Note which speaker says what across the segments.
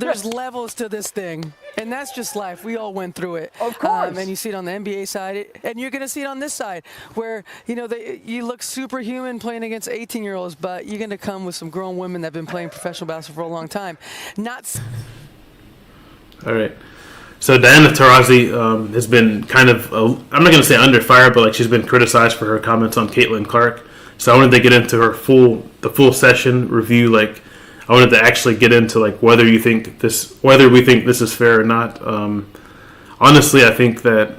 Speaker 1: there's levels to this thing, and that's just life. We all went through it.
Speaker 2: Of course.
Speaker 1: And you see it on the NBA side, and you're going to see it on this side, where you look superhuman playing against 18-year-olds, but you're going to come with some grown women that have been playing professional basketball for a long time.
Speaker 3: All right. So Diana Taurasi has been kind of, I'm not going to say under fire, but like she's been criticized for her comments on Caitlin Clark. So I wanted to get into the full session review. Like I wanted to actually get into like whether we think this is fair or not. Honestly, I think that.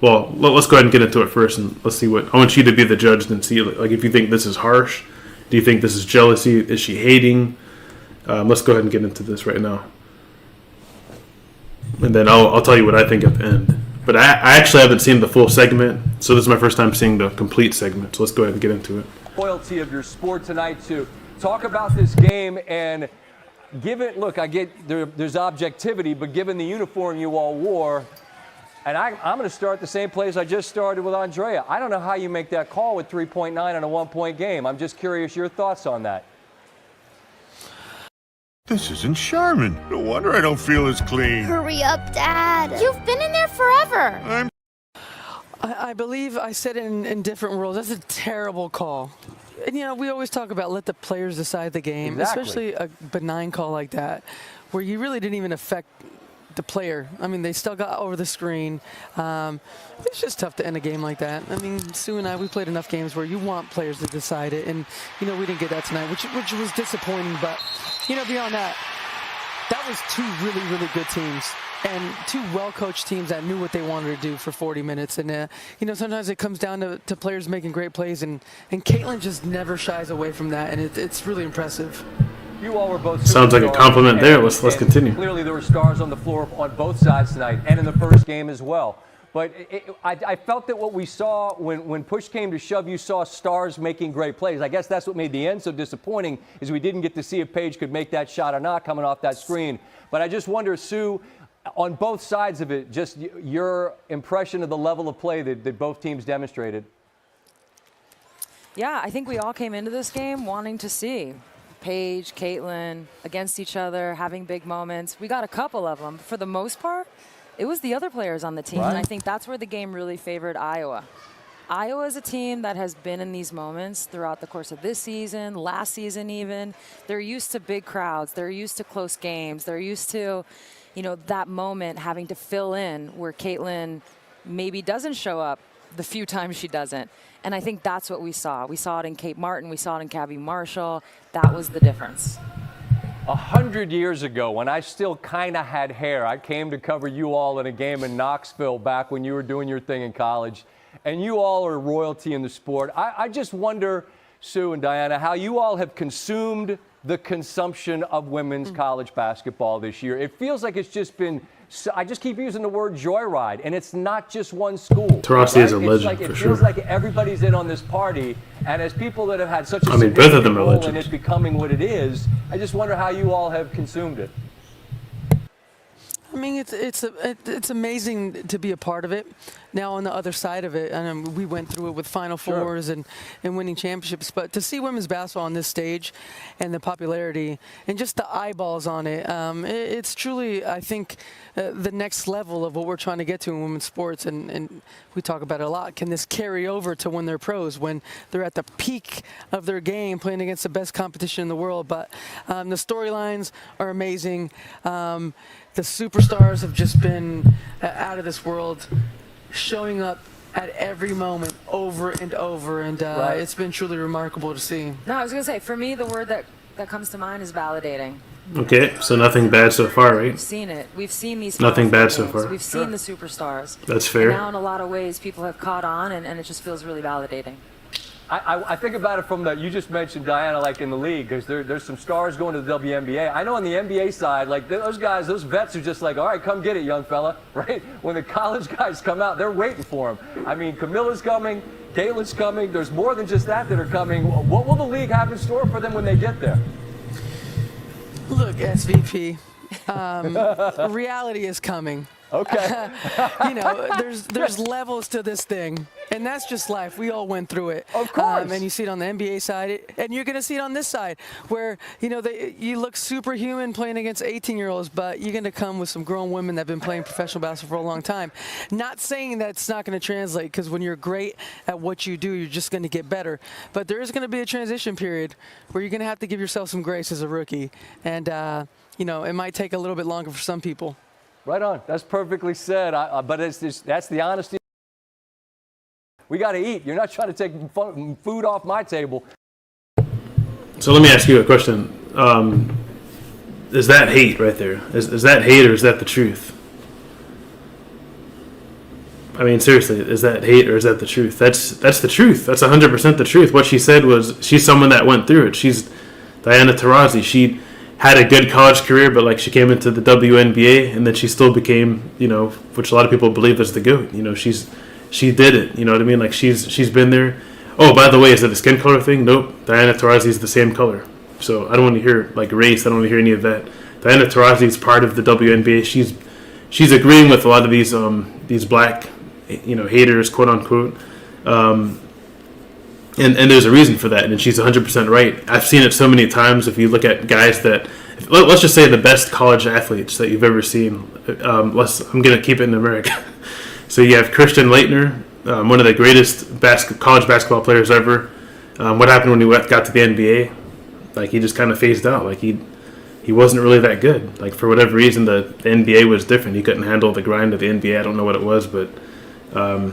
Speaker 3: Well, let's go ahead and get into it first, and let's see what I want you to be the judge and see like if you think this is harsh. Do you think this is jealousy? Is she hating? Let's go ahead and get into this right now. And then I'll tell you what I think at the end. But I actually haven't seen the full segment, so this is my first time seeing the complete segment. So let's go ahead and get into it.
Speaker 2: Loyalty of your sport tonight to talk about this game and look, I get there's objectivity, but given the uniform you all wore, and I'm going to start the same place I just started with Andrea. I don't know how you make that call with 3.9 on a 1-point game. I'm just curious your thoughts on that.
Speaker 4: This isn't Charmin. No wonder I don't feel as clean.
Speaker 5: Hurry up, Dad. You've been in there forever.
Speaker 1: I believe I said it in different worlds. That's a terrible call. And, we always talk about let the players decide the game, especially a benign call like that, where you really didn't even affect the player. I mean, they still got over the screen. It's just tough to end a game like that. I mean, Sue and I, we played enough games where you want players to decide it, and we didn't get that tonight, which was disappointing. But beyond that, that was two really, really good teams and two well-coached teams that knew what they wanted to do for 40 minutes. And sometimes it comes down to players making great plays, and Caitlin just never shies away from that, and it's really impressive.
Speaker 2: You all were both
Speaker 3: sounds like a compliment there. Let's continue.
Speaker 2: Clearly, there were stars on the floor on both sides tonight, and in the first game as well. But I felt that what we saw when push came to shove, you saw stars making great plays. I guess that's what made the end so disappointing, is we didn't get to see if Paige could make that shot or not coming off that screen. But I just wonder, Sue, on both sides of it, just your impression of the level of play that both teams demonstrated.
Speaker 6: Yeah, I think we all came into this game wanting to see Paige, Caitlin against each other, having big moments. We got a couple of them. For the most part, it was the other players on the team, and I think that's where the game really favored Iowa. Iowa is a team that has been in these moments throughout the course of this season, last season even. They're used to big crowds. They're used to close games. They're used to, that moment having to fill in where Caitlin maybe doesn't show up the few times she doesn't. And I think that's what we saw. We saw it in Kate Martin. We saw it in Gabby Marshall. That was the difference.
Speaker 2: 100 years ago, when I still kind of had hair, I came to cover you all in a game in Knoxville back when you were doing your thing in college. And you all are royalty in the sport. I just wonder, Sue and Diana, how you all have consumed the consumption of women's college basketball this year. It feels like it's just been, I just keep using the word joyride, and it's not just one school.
Speaker 3: Taurasi is a legend, for sure.
Speaker 2: It feels like everybody's in on this party, and as people that have had such a
Speaker 3: both of
Speaker 2: significant
Speaker 3: them are
Speaker 2: role in
Speaker 3: legends.
Speaker 2: it becoming what it is, I just wonder how you all have consumed it.
Speaker 1: I mean, it's amazing to be a part of it. Now on the other side of it, and we went through it with Final Fours and winning championships, but to see women's basketball on this stage and the popularity and just the eyeballs on it, it's truly, I think, the next level of what we're trying to get to in women's sports, and we talk about it a lot. Can this carry over to when they're pros, when they're at the peak of their game, playing against the best competition in the world? But the storylines are amazing. The superstars have just been out of this world, showing up at every moment over and over, and it's been truly remarkable to see.
Speaker 6: No, I was going to say, for me, the word that comes to mind is validating.
Speaker 3: Okay, so nothing bad so far, right?
Speaker 6: We've seen it. We've seen these.
Speaker 3: Nothing bad
Speaker 6: games.
Speaker 3: so far.
Speaker 6: We've seen the superstars.
Speaker 3: That's fair.
Speaker 6: And now, in a lot of ways, people have caught on, and it just feels really validating.
Speaker 2: I think about it from you just mentioned, Diana, like in the league, because there's some stars going to the WNBA. I know on the NBA side, like those guys, those vets are just like, all right, come get it, young fella, right? When the college guys come out, they're waiting for them. I mean, Camilla's coming, Caitlin's coming. There's more than just that are coming. What will the league have in store for them when they get there?
Speaker 1: Look, SVP, reality is coming.
Speaker 2: Okay.
Speaker 1: There's levels to this thing, And that's just life. We all went through it.
Speaker 2: Of course.
Speaker 1: And you see it on the NBA side, and you're going to see it on this side, where you look superhuman playing against 18-year-olds, but you're going to come with some grown women that have been playing professional basketball for a long time. Not saying that it's not going to translate, because when you're great at what you do, you're just going to get better. But there is going to be a transition period where you're going to have to give yourself some grace as a rookie, and it might take a little bit longer for some people.
Speaker 2: Right on. That's perfectly said. But that's the honesty. We got to eat. You're not trying to take food off my table.
Speaker 3: So let me ask you a question. Is that hate right there? Is that hate or is that the truth? I mean, seriously, is that hate or is that the truth? That's the truth. That's 100% the truth. What she said was she's someone that went through it. She's Diana Taurasi. She had a good college career, but like she came into the WNBA and then she still became, which a lot of people believe is the GOAT. She did it. You know what I mean? Like she's been there. Oh, by the way, is it a skin color thing? Nope. Diana Taurasi is the same color. So I don't want to hear like race. I don't want to hear any of that. Diana Taurasi is part of the WNBA. She's agreeing with a lot of these black, haters, quote unquote. And there's a reason for that, and she's 100% right. I've seen it so many times. If you look at guys that, let's just say the best college athletes that you've ever seen. I'm going to keep it in America. So you have Christian Laettner, one of the greatest college basketball players ever. What happened when he got to the NBA? Like he just kind of phased out. Like he wasn't really that good. Like for whatever reason, the NBA was different. He couldn't handle the grind of the NBA. I don't know what it was, but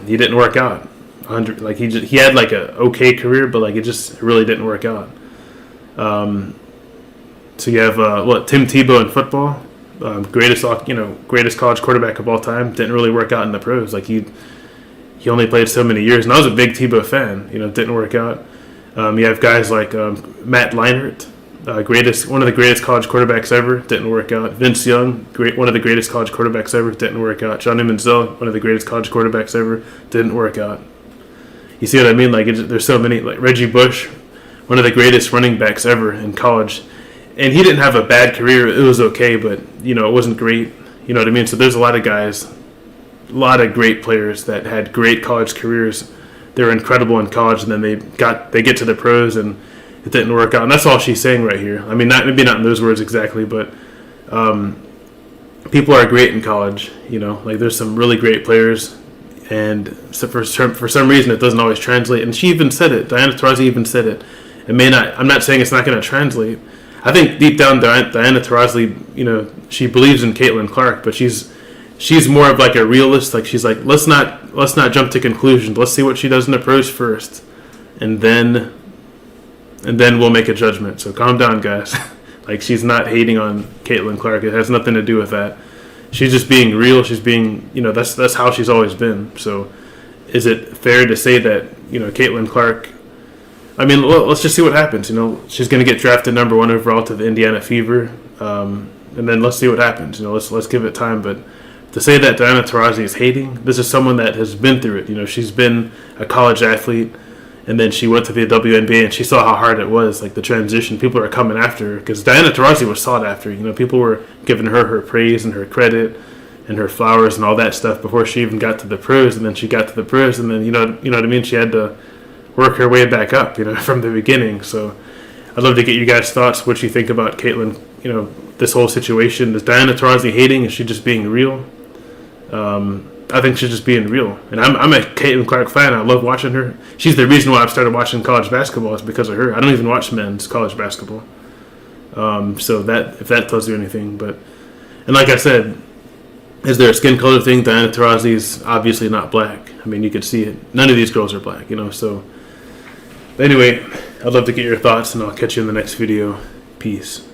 Speaker 3: he didn't work out. He had like a okay career, but like it just really didn't work out. So you have Tim Tebow in football. Greatest college quarterback of all time. Didn't really work out in the pros. Like he only played so many years, and I was a big Tebow fan. Didn't work out. You have guys like Matt Leinart, one of the greatest college quarterbacks ever. Didn't work out. Vince Young, one of the greatest college quarterbacks ever. Didn't work out. Johnny Manziel, one of the greatest college quarterbacks ever. Didn't work out. You see what I mean? Like there's so many. Like Reggie Bush, one of the greatest running backs ever in college. And he didn't have a bad career. It was okay, but, it wasn't great. You know what I mean? So there's a lot of guys, a lot of great players that had great college careers. They were incredible in college, and then they get to the pros, and it didn't work out. And that's all she's saying right here. I mean, maybe not in those words exactly, but people are great in college. Like there's some really great players, and so for some reason it doesn't always translate. And she even said it. Diana Taurasi even said it. It may not. I'm not saying it's not going to translate. I think deep down, Diana Taurasi, she believes in Caitlin Clark, but she's more of like a realist. Like she's like, let's not jump to conclusions. Let's see what she does in the pros first, and then we'll make a judgment. So calm down, guys. Like she's not hating on Caitlin Clark. It has nothing to do with that. She's just being real. She's being, that's how she's always been. So is it fair to say that Caitlin Clark? I mean, let's just see what happens. She's going to get drafted number 1 overall to the Indiana Fever, and then let's see what happens. Let's give it time. But to say that Diana Taurasi is hating, this is someone that has been through it. She's been a college athlete, and then she went to the WNBA, and she saw how hard it was, like the transition. People are coming after her because Diana Taurasi was sought after. People were giving her praise and her credit and her flowers and all that stuff before she even got to the pros, and then she got to the pros, and then you know what I mean. She had to work her way back up, from the beginning. So I'd love to get you guys' thoughts, what you think about Caitlin, this whole situation. Is Diana Taurasi hating? Is she just being real? I think she's just being real. And I'm a Caitlin Clark fan. I love watching her. She's the reason why I've started watching college basketball is because of her. I don't even watch men's college basketball. So if that tells you anything. And like I said, is there a skin color thing? Diana Taurasi is obviously not black. I mean, you could see it. None of these girls are black, so... Anyway, I'd love to get your thoughts, and I'll catch you in the next video. Peace.